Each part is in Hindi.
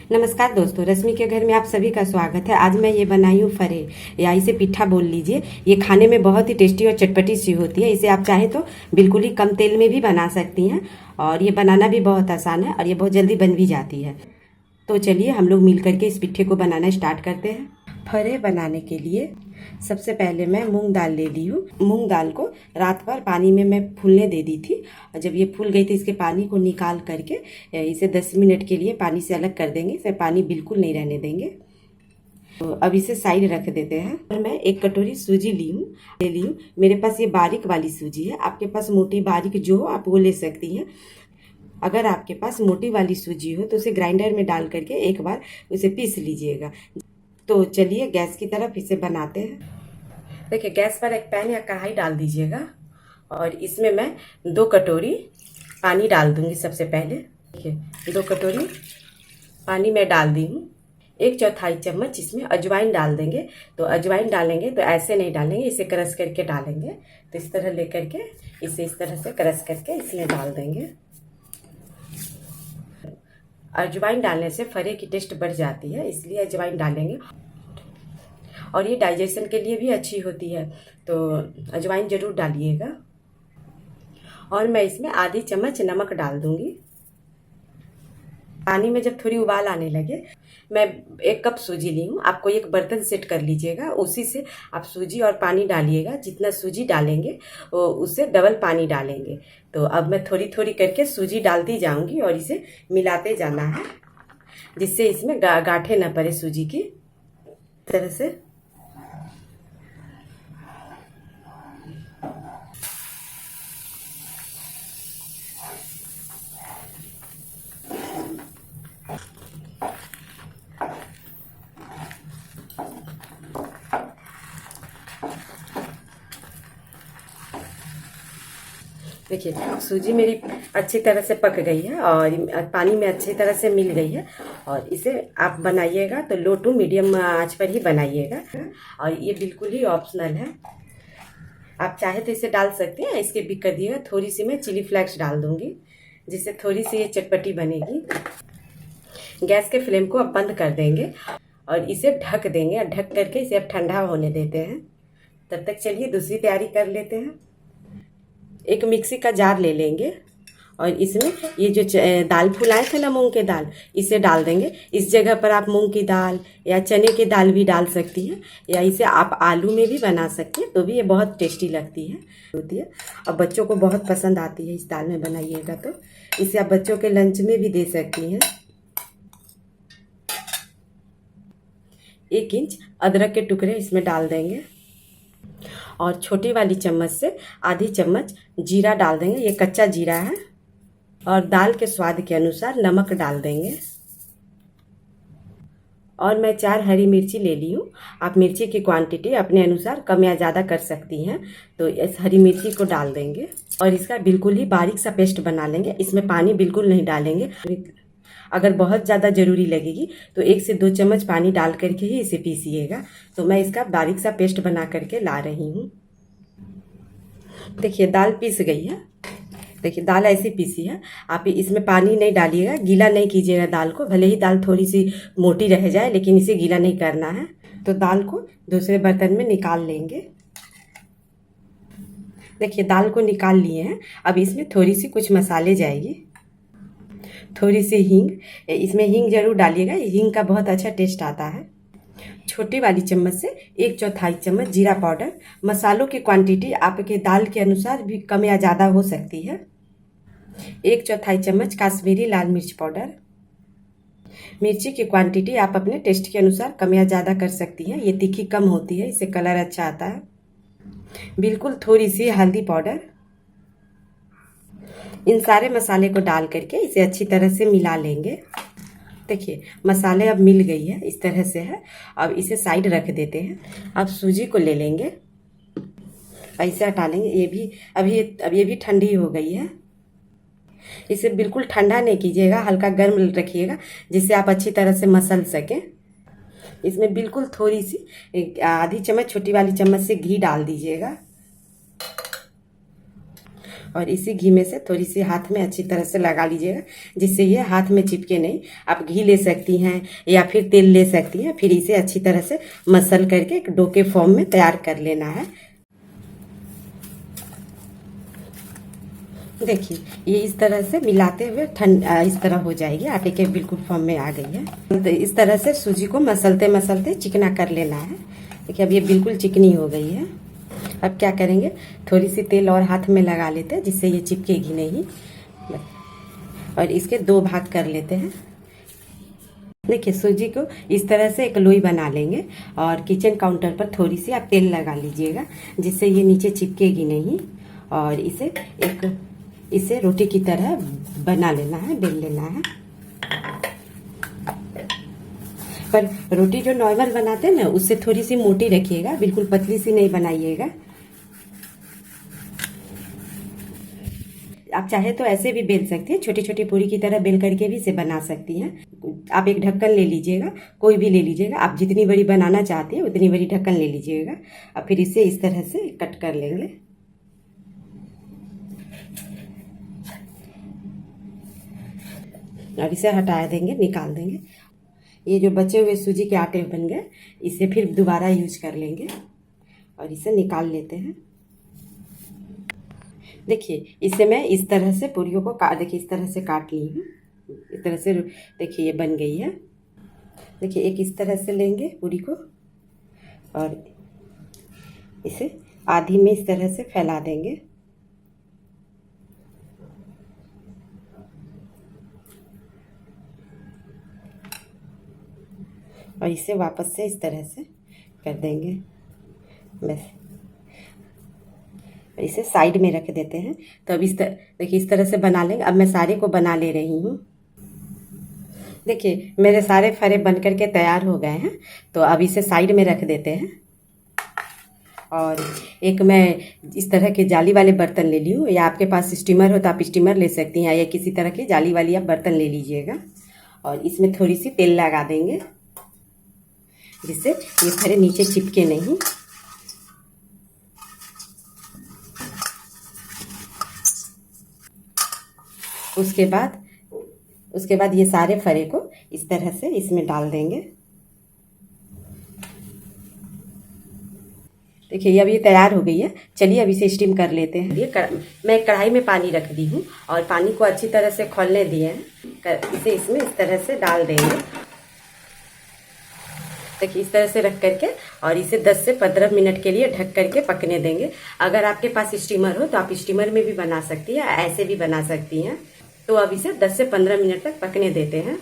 नमस्कार दोस्तों, रश्मि के घर में आप सभी का स्वागत है। आज मैं ये बनाई हूँ फरे, या इसे पिट्ठा बोल लीजिए। ये खाने में बहुत ही टेस्टी और चटपटी सी होती है। इसे आप चाहे तो बिल्कुल ही कम तेल में भी बना सकती हैं और ये बनाना भी बहुत आसान है और ये बहुत जल्दी बन भी जाती है। तो चलिए हम लोग मिल करके इस पिट्ठे को बनाना स्टार्ट करते हैं। फरे बनाने के लिए सबसे पहले मैं मूंग दाल ले ली हूँ। मूंग दाल को रात भर पानी में मैं फूलने दे दी थी और जब ये फूल गई थी इसके पानी को निकाल करके इसे 10 मिनट के लिए पानी से अलग कर देंगे। इसमें पानी बिल्कुल नहीं रहने देंगे। तो अब इसे साइड रख देते हैं। और मैं 1 कटोरी सूजी ले ली हूँ। मेरे पास ये बारीक वाली सूजी है, आपके पास मोटी बारीक जो हो आप वो ले सकती हैं। अगर आपके पास मोटी वाली सूजी हो तो उसे ग्राइंडर में डाल करके एक बार उसे पीस लीजिएगा। तो चलिए गैस की तरफ इसे बनाते हैं। देखिए गैस पर एक पैन या कढ़ाई डाल दीजिएगा और इसमें मैं 2 कटोरी पानी डाल दूंगी। सबसे पहले देखिए 2 कटोरी पानी मैं डाल दी हूँ। 1/4 चम्मच इसमें अजवाइन डाल देंगे। तो अजवाइन डालेंगे तो ऐसे नहीं डालेंगे, इसे क्रश करके डालेंगे। तो इस तरह लेकर के इसे इस तरह से क्रश करके इसमें डाल देंगे। अजवाइन डालने से फरे की टेस्ट बढ़ जाती है, इसलिए अजवाइन डालेंगे। और ये डाइजेशन के लिए भी अच्छी होती है, तो अजवाइन ज़रूर डालिएगा। और मैं इसमें आधी चम्मच नमक डाल दूंगी। पानी में जब थोड़ी उबाल आने लगे मैं 1 कप सूजी ली हूँ। आपको एक बर्तन सेट कर लीजिएगा, उसी से आप सूजी और पानी डालिएगा। जितना सूजी डालेंगे उससे डबल पानी डालेंगे। तो अब मैं थोड़ी थोड़ी करके सूजी डालती जाऊंगी और इसे मिलाते जाना है, जिससे इसमें गांठें न पड़े सूजी की। तरह से देखिए सूजी मेरी अच्छी तरह से पक गई है और पानी में अच्छी तरह से मिल गई है। और इसे आप बनाइएगा तो लो टू मीडियम आंच पर ही बनाइएगा। और ये बिल्कुल ही ऑप्शनल है, आप चाहे तो इसे डाल सकते हैं, स्किप भी कर दिएगा। थोड़ी सी मैं चिली फ्लेक्स डाल दूंगी, जिससे थोड़ी सी ये चटपटी बनेगी। गैस के फ्लेम को अब बंद कर देंगे और इसे ढक देंगे। ढक करके इसे अब ठंडा होने देते हैं। तब तक चलिए दूसरी तैयारी कर लेते हैं। एक मिक्सी का जार ले लेंगे और इसमें ये जो दाल फुलाए थे ना मूंग के दाल, इसे डाल देंगे। इस जगह पर आप मूंग की दाल या चने की दाल भी डाल सकती हैं, या इसे आप आलू में भी बना सकती हैं, तो भी ये बहुत टेस्टी लगती है होती है। और बच्चों को बहुत पसंद आती है इस दाल में बनाइएगा तो। इसे आप बच्चों के लंच में भी दे सकती हैं। 1 इंच अदरक के टुकड़े इसमें डाल देंगे और छोटी वाली चम्मच से आधी चम्मच जीरा डाल देंगे। ये कच्चा जीरा है। और दाल के स्वाद के अनुसार नमक डाल देंगे। और मैं 4 हरी मिर्ची ले ली हूँ। आप मिर्ची की क्वांटिटी अपने अनुसार कम या ज़्यादा कर सकती हैं। तो इस हरी मिर्ची को डाल देंगे और इसका बिल्कुल ही बारीक सा पेस्ट बना लेंगे। इसमें पानी बिल्कुल नहीं डालेंगे। अगर बहुत ज़्यादा ज़रूरी लगेगी तो 1 से 2 चम्मच पानी डाल करके ही इसे पीसिएगा। तो मैं इसका बारीक सा पेस्ट बना करके ला रही हूँ। देखिए दाल पीस गई है। देखिए दाल ऐसी पीसी है। आप इसमें पानी नहीं डालिएगा, गीला नहीं कीजिएगा दाल को। भले ही दाल थोड़ी सी मोटी रह जाए, लेकिन इसे गीला नहीं करना है। तो दाल को दूसरे बर्तन में निकाल लेंगे। देखिए दाल को निकाल लिए हैं। अब इसमें थोड़ी सी कुछ मसाले जाएगी। थोड़ी सी हींग, इसमें हींग जरूर डालिएगा, हींग का बहुत अच्छा टेस्ट आता है। छोटी वाली चम्मच से 1/4 चम्मच जीरा पाउडर। मसालों की क्वांटिटी आपके दाल के अनुसार भी कम या ज़्यादा हो सकती है। 1/4 चम्मच काश्मीरी लाल मिर्च पाउडर। मिर्ची की क्वांटिटी आप अपने टेस्ट के अनुसार कम या ज़्यादा कर सकती हैं। ये तीखी कम होती है, इससे कलर अच्छा आता है। बिल्कुल थोड़ी सी हल्दी पाउडर। इन सारे मसाले को डाल करके इसे अच्छी तरह से मिला लेंगे। देखिए मसाले अब मिल गई है, इस तरह से है। अब इसे साइड रख देते हैं। अब सूजी को ले लेंगे, ऐसे हटा लेंगे। ये भी अब ये भी ठंडी हो गई है। इसे बिल्कुल ठंडा नहीं कीजिएगा, हल्का गर्म रखिएगा, जिससे आप अच्छी तरह से मसल सकें। इसमें बिल्कुल थोड़ी सी आधी चम्मच छोटी वाली चम्मच से घी डाल दीजिएगा और इसी घी में से थोड़ी सी हाथ में अच्छी तरह से लगा लीजिएगा, जिससे ये हाथ में चिपके नहीं। आप घी ले सकती हैं या फिर तेल ले सकती हैं। फिर इसे अच्छी तरह से मसल करके एक डो के फॉर्म में तैयार कर लेना है। देखिए ये इस तरह से मिलाते हुए इस तरह हो जाएगी, आटे के बिल्कुल फॉर्म में आ गई है। तो इस तरह से सूजी को मसलते मसलते चिकना कर लेना है। देखिए अब ये बिल्कुल चिकनी हो गई है। अब क्या करेंगे, थोड़ी सी तेल और हाथ में लगा लेते हैं, जिससे ये चिपकेगी नहीं। और इसके 2 भाग कर लेते हैं। देखिए सूजी को इस तरह से एक लोई बना लेंगे और किचन काउंटर पर थोड़ी सी आप तेल लगा लीजिएगा, जिससे ये नीचे चिपकेगी नहीं। और इसे रोटी की तरह बना लेना है, बेल लेना है। पर रोटी जो नॉर्मल बनाते हैं ना, उससे थोड़ी सी मोटी रखिएगा, बिल्कुल पतली सी नहीं बनाइएगा। आप चाहे तो ऐसे भी बेल सकते हैं, छोटी छोटी पूरी की तरह बेल करके भी इसे बना सकती हैं। आप एक ढक्कन ले लीजिएगा, कोई भी ले लीजिएगा, आप जितनी बड़ी बनाना चाहती हैं उतनी बड़ी ढक्कन ले लीजिएगा। अब फिर इसे इस तरह से कट कर लेंगे। और इसे हटा देंगे, निकाल देंगे। ये जो बचे हुए सूजी के आटे बन गए, इसे फिर दोबारा यूज कर लेंगे और इसे निकाल लेते हैं। देखिए इसे मैं इस तरह से पूरियों को देखिए इस तरह से काट ली हूँ। इस तरह से देखिए ये बन गई है। देखिए एक इस तरह से लेंगे पूरी को और इसे आधी में इस तरह से फैला देंगे। और इसे वापस से इस तरह से कर देंगे बस। इसे साइड में रख देते हैं। तो अब देखिए इस तरह से बना लेंगे। अब मैं सारे को बना ले रही हूँ। देखिए मेरे सारे फरे बन करके तैयार हो गए हैं। तो अब इसे साइड में रख देते हैं। और एक मैं इस तरह के जाली वाले बर्तन ले ली हूँ, या आपके पास स्टीमर हो तो आप स्टीमर ले सकती हैं, या किसी तरह की जाली वाली आप बर्तन ले लीजिएगा। और इसमें थोड़ी सी तेल लगा देंगे, जिससे ये फरे नीचे चिपके नहीं। उसके बाद ये सारे फरे को इस तरह से इसमें डाल देंगे। देखिए अब ये तैयार हो गई है। चलिए अब इसे स्टीम कर लेते हैं। मैं कढ़ाई में पानी रख दी हूँ और पानी को अच्छी तरह से खौलने दिए हैं। इसे इसमें इस तरह से डाल देंगे। देखिए इस तरह से रख करके और इसे 10 से 15 मिनट के लिए ढक करके पकने देंगे। अगर आपके पास स्टीमर हो तो आप स्टीमर में भी बना सकती हैं, ऐसे भी बना सकती हैं। तो अब इसे 10 से 15 मिनट तक पकने देते हैं।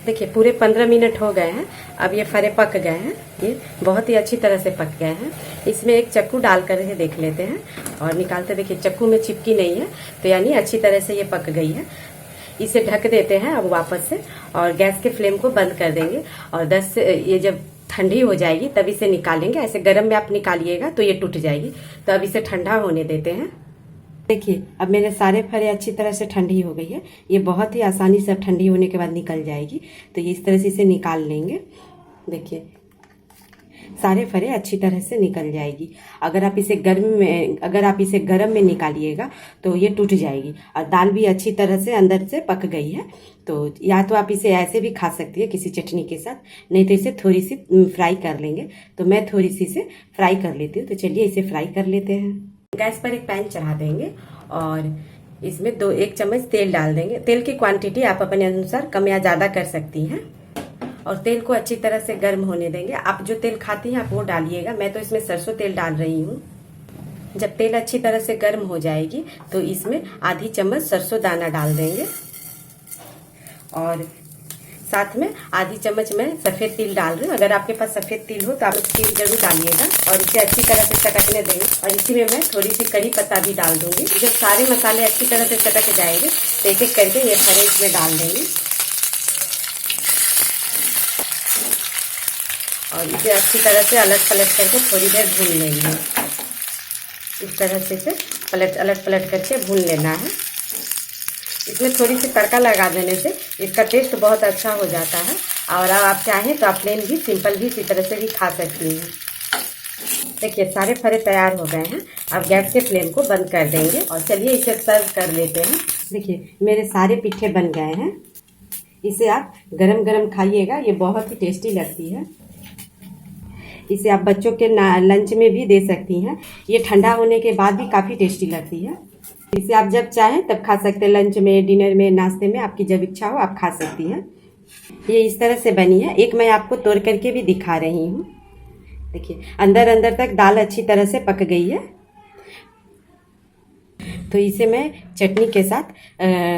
देखिए पूरे 15 मिनट हो गए हैं। अब ये फरे पक गए हैं, ये बहुत ही अच्छी तरह से पक गए हैं। इसमें एक चक्कू डाल कर देख लेते हैं और निकालते। देखिए चक्कू में चिपकी नहीं है, तो यानी अच्छी तरह से ये पक गई है। इसे ढक देते हैं अब वापस से और गैस के फ्लेम को बंद कर देंगे। और ये जब ठंडी हो जाएगी तब इसे निकालेंगे। ऐसे गर्म में आप निकालिएगा तो ये टूट जाएगी। तो अब इसे ठंडा होने देते हैं। देखिए अब मेरे सारे फरे अच्छी तरह से ठंडी हो गई है। ये बहुत ही आसानी से ठंडी होने के बाद निकल जाएगी। तो ये इस तरह से इसे निकाल लेंगे। देखिए सारे फरे अच्छी तरह से निकल जाएगी। अगर आप इसे गर्म में निकालिएगा तो ये टूट जाएगी। और दाल भी अच्छी तरह से अंदर से पक गई है। तो या तो आप इसे ऐसे भी खा सकती है किसी चटनी के साथ, नहीं तो इसे थोड़ी सी फ्राई कर लेंगे। तो मैं थोड़ी सी इसे फ्राई कर लेती हूँ। तो चलिए इसे फ्राई कर लेते हैं। गैस पर एक पैन चढ़ा देंगे और इसमें 1 चम्मच तेल डाल देंगे। तेल की क्वांटिटी आप अपने अनुसार कम या ज़्यादा कर सकती हैं। और तेल को अच्छी तरह से गर्म होने देंगे। आप जो तेल खाती हैं आप वो डालिएगा। मैं तो इसमें सरसों तेल डाल रही हूँ। जब तेल अच्छी तरह से गर्म हो जाएगी तो इसमें आधी चम्मच सरसों दाना डाल देंगे। और साथ में आधी चम्मच मैं सफ़ेद तिल डाल रही हूँ। अगर आपके पास सफ़ेद तिल हो तो आप तिल जरूर डालिएगा। और इसे अच्छी तरह से चटकने देंगे। और इसी में मैं थोड़ी सी कड़ी पत्ता भी डाल दूंगी। जब सारे मसाले अच्छी तरह से चटक जाएंगे तो एक एक करके ये फरे इसमें डाल देंगे। और इसे अच्छी तरह से अलट पलट करके थोड़ी देर भून लेंगे। इस तरह से इसे अलट पलट करके भून लेना है। इसमें थोड़ी सी तड़का लगा देने से इसका टेस्ट बहुत अच्छा हो जाता है। और आप चाहें तो आप प्लेन भी सिंपल भी इसी तरह से भी खा सकती हैं। देखिए सारे फरे तैयार हो गए हैं। अब गैस के फ्लेम को बंद कर देंगे और चलिए इसे सर्व कर लेते हैं। देखिए मेरे सारे पिट्ठे बन गए हैं। इसे आप गरम गरम खाइएगा, ये बहुत ही टेस्टी लगती है। इसे आप बच्चों के लंच में भी दे सकती हैं। ये ठंडा होने के बाद भी काफ़ी टेस्टी लगती है। इसे आप जब चाहें तब खा सकते हैं, लंच में, डिनर में, नाश्ते में, आपकी जब इच्छा हो आप खा सकती हैं। ये इस तरह से बनी है। एक मैं आपको तोड़ करके भी दिखा रही हूँ। देखिए अंदर अंदर तक दाल अच्छी तरह से पक गई है। तो इसे मैं चटनी के साथ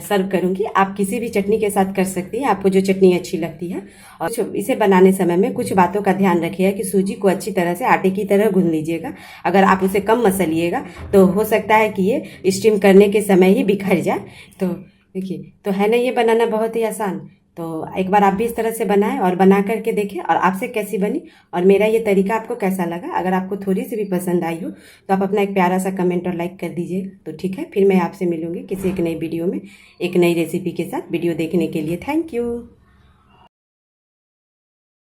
सर्व करूंगी। आप किसी भी चटनी के साथ कर सकती हैं, आपको जो चटनी अच्छी लगती है। और इसे बनाने समय में कुछ बातों का ध्यान रखिएगा कि सूजी को अच्छी तरह से आटे की तरह गूंद लीजिएगा। अगर आप उसे कम मसलिएगा तो हो सकता है कि ये स्टीम करने के समय ही बिखर जाए। तो देखिए, तो है ना ये बनाना बहुत ही आसान। तो एक बार आप भी इस तरह से बनाएं और बना करके देखें और आपसे कैसी बनी और मेरा ये तरीका आपको कैसा लगा। अगर आपको थोड़ी सी भी पसंद आई हो तो आप अपना एक प्यारा सा कमेंट और लाइक कर दीजिए। तो ठीक है, फिर मैं आपसे मिलूंगी किसी एक नई वीडियो में एक नई रेसिपी के साथ। वीडियो देखने के लिए थैंक यू।